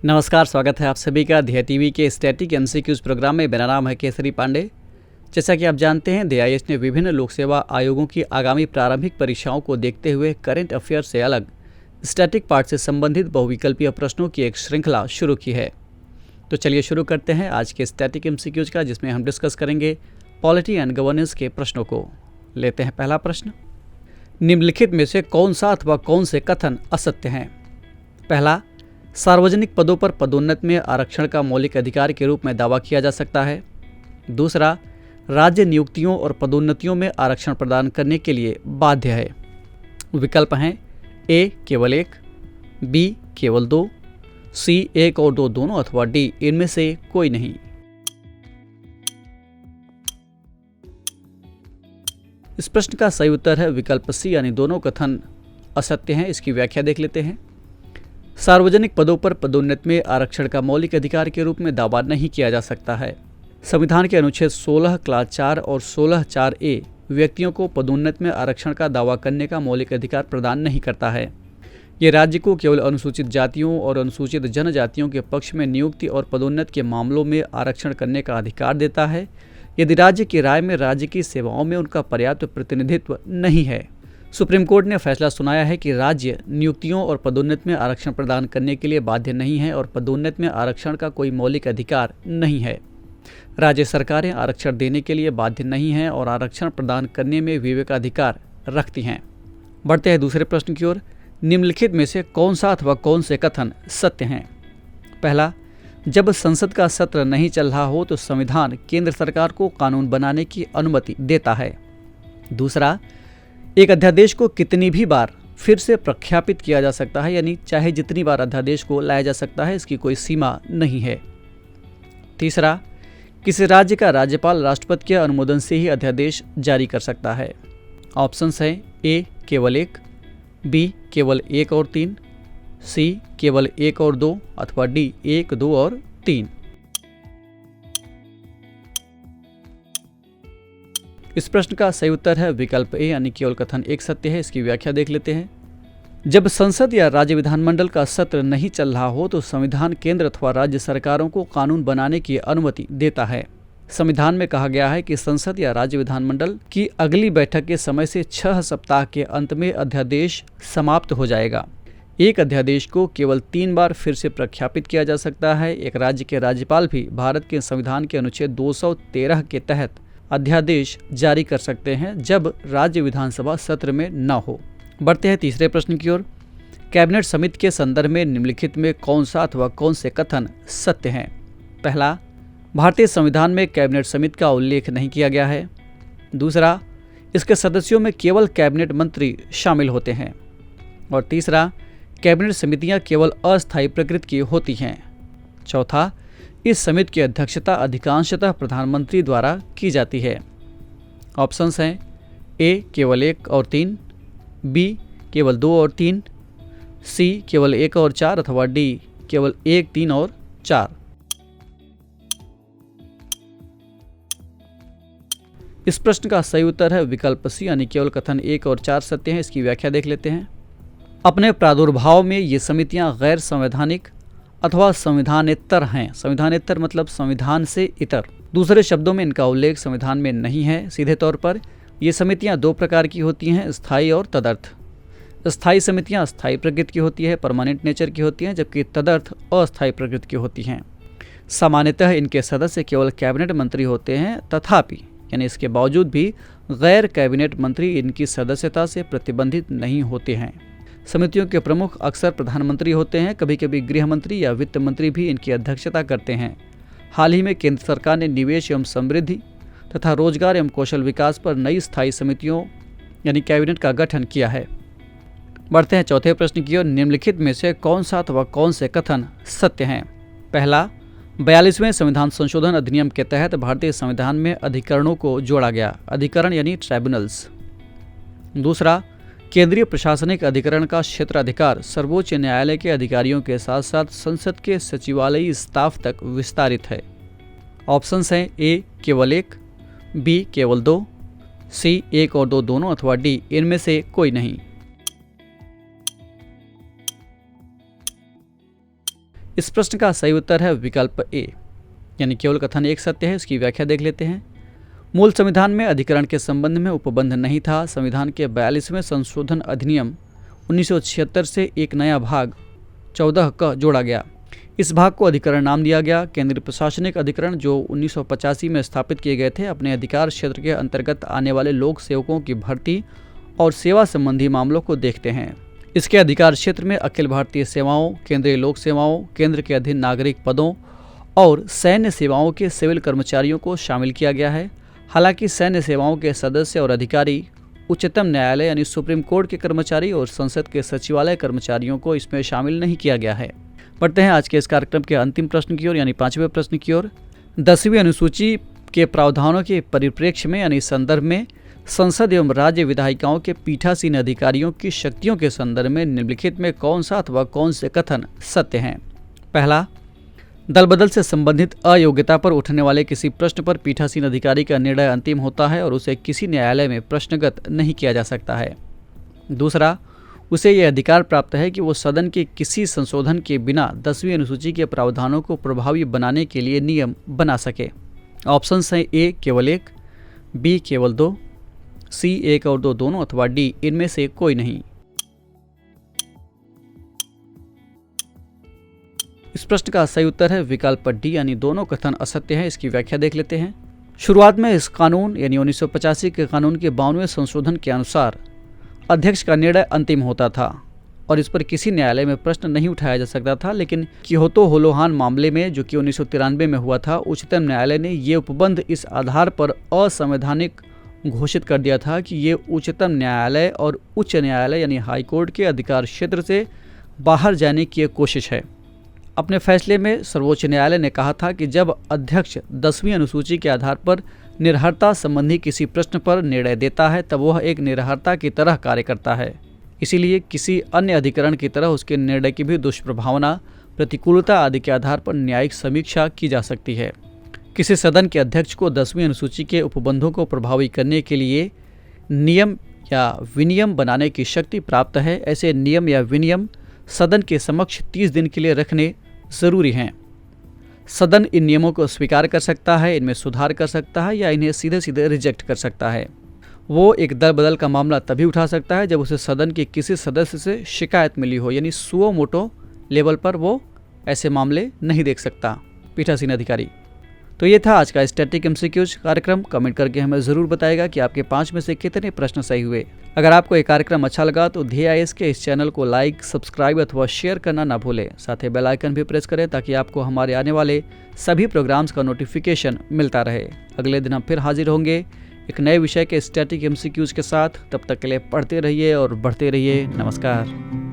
नमस्कार, स्वागत है आप सभी का ध्येय टीवी के स्टैटिक एमसीक्यूज प्रोग्राम में। मेरा नाम है केसरी पांडे। जैसा कि आप जानते हैं, DIS ने विभिन्न लोक सेवा आयोगों की आगामी प्रारंभिक परीक्षाओं को देखते हुए करंट अफेयर से अलग स्टैटिक पार्ट से संबंधित बहुविकल्पीय प्रश्नों की एक श्रृंखला शुरू की है। तो चलिए शुरू करते हैं आज के स्टैटिक एमसीक्यूज का, जिसमें हम डिस्कस करेंगे पॉलिटी एंड गवर्नेंस के प्रश्नों को। लेते हैं पहला प्रश्न। निम्नलिखित में से कौन सा अथवा कौन से कथन असत्य हैं? पहला, सार्वजनिक पदों पर पदोन्नति में आरक्षण का मौलिक अधिकार के रूप में दावा किया जा सकता है। दूसरा, राज्य नियुक्तियों और पदोन्नतियों में आरक्षण प्रदान करने के लिए बाध्य है। विकल्प हैं ए केवल एक, बी केवल दो, सी एक और दो दोनों, अथवा डी इनमें से कोई नहीं। इस प्रश्न का सही उत्तर है विकल्प सी, यानी दोनों कथन असत्य हैं। इसकी व्याख्या देख लेते हैं। सार्वजनिक पदों पर पदोन्नति में आरक्षण का मौलिक अधिकार के रूप में दावा नहीं किया जा सकता है। संविधान के अनुच्छेद 16 क्लास 4 और 16(4)(a) व्यक्तियों को पदोन्नति में आरक्षण का दावा करने का मौलिक अधिकार प्रदान नहीं करता है। ये राज्य को केवल अनुसूचित जातियों और अनुसूचित जनजातियों के पक्ष में नियुक्ति और पदोन्नति के मामलों में आरक्षण करने का अधिकार देता है, यदि राज्य की राय में राज्य की सेवाओं में उनका पर्याप्त प्रतिनिधित्व नहीं है। सुप्रीम कोर्ट ने फैसला सुनाया है कि राज्य नियुक्तियों और पदोन्नति में आरक्षण प्रदान करने के लिए बाध्य नहीं है और पदोन्नति में आरक्षण का कोई मौलिक अधिकार नहीं है। राज्य सरकारें आरक्षण देने के लिए बाध्य नहीं हैं और आरक्षण प्रदान करने में विवेकाधिकार रखती हैं। बढ़ते हैं दूसरे प्रश्न की ओर। निम्नलिखित में से कौन सा अथवा कौन से कथन सत्य हैं? पहला, जब संसद का सत्र नहीं चल रहा हो तो संविधान केंद्र सरकार को कानून बनाने की अनुमति देता है। दूसरा, एक अध्यादेश को कितनी भी बार फिर से प्रख्यापित किया जा सकता है, यानी चाहे जितनी बार अध्यादेश को लाया जा सकता है, इसकी कोई सीमा नहीं है। तीसरा, किसी राज्य का राज्यपाल राष्ट्रपति के अनुमोदन से ही अध्यादेश जारी कर सकता है। ऑप्शंस हैं ए केवल एक, बी केवल एक और तीन, सी केवल एक और दो, अथवा डी एक, दो और तीन। इस प्रश्न का सही उत्तर है विकल्प ए, यानी केवल कथन एक सत्य है। इसकी व्याख्या देख लेते हैं। जब संसद या राज्य विधानमंडल का सत्र नहीं चल रहा हो तो संविधान केंद्र अथवा राज्य सरकारों को कानून बनाने की अनुमति देता है। संविधान में कहा गया है कि संसद या राज्य विधानमंडल की अगली बैठक के समय से 6 सप्ताह के अंत में अध्यादेश समाप्त हो जाएगा। एक अध्यादेश को केवल 3 बार फिर से प्रख्यापित किया जा सकता है। एक राज्य के राज्यपाल भी भारत के संविधान के अनुच्छेद 213 के तहत अध्यादेश जारी कर सकते हैं जब राज्य विधानसभा सत्र में न हो। बढ़ते हैं तीसरे प्रश्न की ओर। कैबिनेट समिति के संदर्भ में निम्नलिखित में कौन सा अथवा कौन से कथन सत्य हैं? पहला, भारतीय संविधान में कैबिनेट समिति का उल्लेख नहीं किया गया है। दूसरा, इसके सदस्यों में केवल कैबिनेट मंत्री शामिल होते हैं। और तीसरा, कैबिनेट समितियां केवल अस्थायी प्रकृति की होती हैं। चौथा, इस समिति की अध्यक्षता अधिकांशतः प्रधानमंत्री द्वारा की जाती है। ऑप्शंस हैं ए केवल एक और तीन, बी केवल दो और तीन, सी केवल एक और चार, अथवा डी केवल एक, तीन और चार। इस प्रश्न का सही उत्तर है विकल्प सी, यानी केवल कथन एक और चार सत्य हैं। इसकी व्याख्या देख लेते हैं। अपने प्रादुर्भाव में ये समितियां गैर संवैधानिक अथवा संविधानेतर हैं। संविधानेतर मतलब संविधान से इतर। दूसरे शब्दों में इनका उल्लेख संविधान में नहीं है। सीधे तौर पर ये समितियां 2 प्रकार की होती हैं, स्थायी और तदर्थ। स्थायी समितियां स्थायी प्रकृति की होती है, परमानेंट नेचर की होती हैं, जबकि तदर्थ अस्थायी प्रकृति की होती हैं। सामान्यतः इनके सदस्य केवल कैबिनेट मंत्री होते हैं, तथापि यानी इसके बावजूद भी गैर कैबिनेट मंत्री इनकी सदस्यता से प्रतिबंधित नहीं होते हैं। समितियों के प्रमुख अक्सर प्रधानमंत्री होते हैं। कभी कभी गृह मंत्री या वित्त मंत्री भी इनकी अध्यक्षता करते हैं। हाल ही में केंद्र सरकार ने निवेश एवं समृद्धि तथा रोजगार एवं कौशल विकास पर नई स्थायी समितियों यानी कैबिनेट का गठन किया है। बढ़ते हैं चौथे प्रश्न की ओर। निम्नलिखित में से कौन सा अथवा कौन से कथन सत्य हैं? पहला, 42वें संविधान संशोधन अधिनियम के तहत भारतीय संविधान में अधिकरणों को जोड़ा गया। अधिकरण यानी ट्राइब्यूनल्स। दूसरा, केंद्रीय प्रशासनिक अधिकरण का क्षेत्राधिकार सर्वोच्च न्यायालय के अधिकारियों के साथ साथ संसद के सचिवालयी स्टाफ तक विस्तारित है। ऑप्शंस हैं ए केवल एक, बी केवल दो, सी एक और दो दोनों, अथवा डी इनमें से कोई नहीं। इस प्रश्न का सही उत्तर है विकल्प ए, यानी केवल कथन एक सत्य है। इसकी व्याख्या देख लेते हैं। मूल संविधान में अधिकरण के संबंध में उपबंध नहीं था। संविधान के 42वें संशोधन अधिनियम 1976 से एक नया भाग 14 क जोड़ा गया। इस भाग को अधिकरण नाम दिया गया। केंद्रीय प्रशासनिक अधिकरण जो 1985 में स्थापित किए गए थे, अपने अधिकार क्षेत्र के अंतर्गत आने वाले लोक सेवकों की भर्ती और सेवा संबंधी मामलों को देखते हैं। इसके अधिकार क्षेत्र में अखिल भारतीय सेवाओं, केंद्रीय लोक सेवाओं, केंद्र के अधीन नागरिक पदों और सैन्य सेवाओं के सिविल कर्मचारियों को शामिल किया गया है। हालांकि सैन्य सेवाओं के सदस्य और अधिकारी, उच्चतम न्यायालय यानी सुप्रीम कोर्ट के कर्मचारी और संसद के सचिवालय कर्मचारियों को इसमें शामिल नहीं किया गया है। बढ़ते हैं आज के इस कार्यक्रम के अंतिम प्रश्न की ओर, यानी 5वें प्रश्न की ओर। 10वीं अनुसूची के प्रावधानों के परिप्रेक्ष्य में यानी संदर्भ में संसद एवं राज्य विधायिकाओं के पीठासीन अधिकारियों की शक्तियों के संदर्भ में निम्नलिखित में कौन सा अथवा कौन से कथन सत्य हैं? पहला, दल बदल से संबंधित अयोग्यता पर उठने वाले किसी प्रश्न पर पीठासीन अधिकारी का निर्णय अंतिम होता है और उसे किसी न्यायालय में प्रश्नगत नहीं किया जा सकता है। दूसरा, उसे यह अधिकार प्राप्त है कि वो सदन के किसी संशोधन के बिना 10वीं अनुसूची के प्रावधानों को प्रभावी बनाने के लिए नियम बना सके। ऑप्शंस हैं ए केवल 1, बी केवल 2, सी 1 और 2 दोनों, अथवा डी इनमें से कोई नहीं। इस प्रश्न का सही उत्तर है विकल्प डी, यानी दोनों कथन असत्य हैं। इसकी व्याख्या देख लेते हैं। शुरुआत में इस कानून यानी 1985 के कानून के 52वें संशोधन के अनुसार अध्यक्ष का निर्णय अंतिम होता था और इस पर किसी न्यायालय में प्रश्न नहीं उठाया जा सकता था। लेकिन क्योतो होलोहान मामले में, जो कि 1993 में हुआ था, उच्चतम न्यायालय ने ये उपबंध इस आधार पर असंवैधानिक घोषित कर दिया था कि ये उच्चतम न्यायालय और उच्च न्यायालय यानी हाईकोर्ट के अधिकार क्षेत्र से बाहर जाने की एक कोशिश है। अपने फैसले में सर्वोच्च न्यायालय ने कहा था कि जब अध्यक्ष 10वीं अनुसूची के आधार पर निर्भरता संबंधी किसी प्रश्न पर निर्णय देता है तब वह एक निर्भरता की तरह कार्य करता है। इसीलिए किसी अन्य अधिकरण की तरह उसके निर्णय की भी दुष्प्रभावना, प्रतिकूलता आदि के आधार पर न्यायिक समीक्षा की जा सकती है। किसी सदन के अध्यक्ष को 10वीं अनुसूची के उपबंधों को प्रभावी करने के लिए नियम या विनियम बनाने की शक्ति प्राप्त है। ऐसे नियम या विनियम सदन के समक्ष 30 दिन के लिए रखने ज़रूरी हैं। सदन इन नियमों को स्वीकार कर सकता है, इनमें सुधार कर सकता है या इन्हें सीधे सीधे रिजेक्ट कर सकता है। वो एक दल बदल का मामला तभी उठा सकता है जब उसे सदन के किसी सदस्य से शिकायत मिली हो, यानी सुओ मोटो लेवल पर वो ऐसे मामले नहीं देख सकता पीठासीन अधिकारी। तो ये था आज का स्टैटिक एमसीक्यूज कार्यक्रम। कमेंट करके हमें ज़रूर बताएगा कि आपके 5 में से कितने प्रश्न सही हुए। अगर आपको ये कार्यक्रम अच्छा लगा तो DIS के इस चैनल को लाइक, सब्सक्राइब अथवा शेयर करना ना भूलें। साथ ही बेल आइकन भी प्रेस करें ताकि आपको हमारे आने वाले सभी प्रोग्राम्स का नोटिफिकेशन मिलता रहे। अगले दिन हम फिर हाजिर होंगे एक नए विषय के स्टैटिक एमसीक्यूज के साथ। तब तक के लिए पढ़ते रहिए और बढ़ते रहिए। नमस्कार।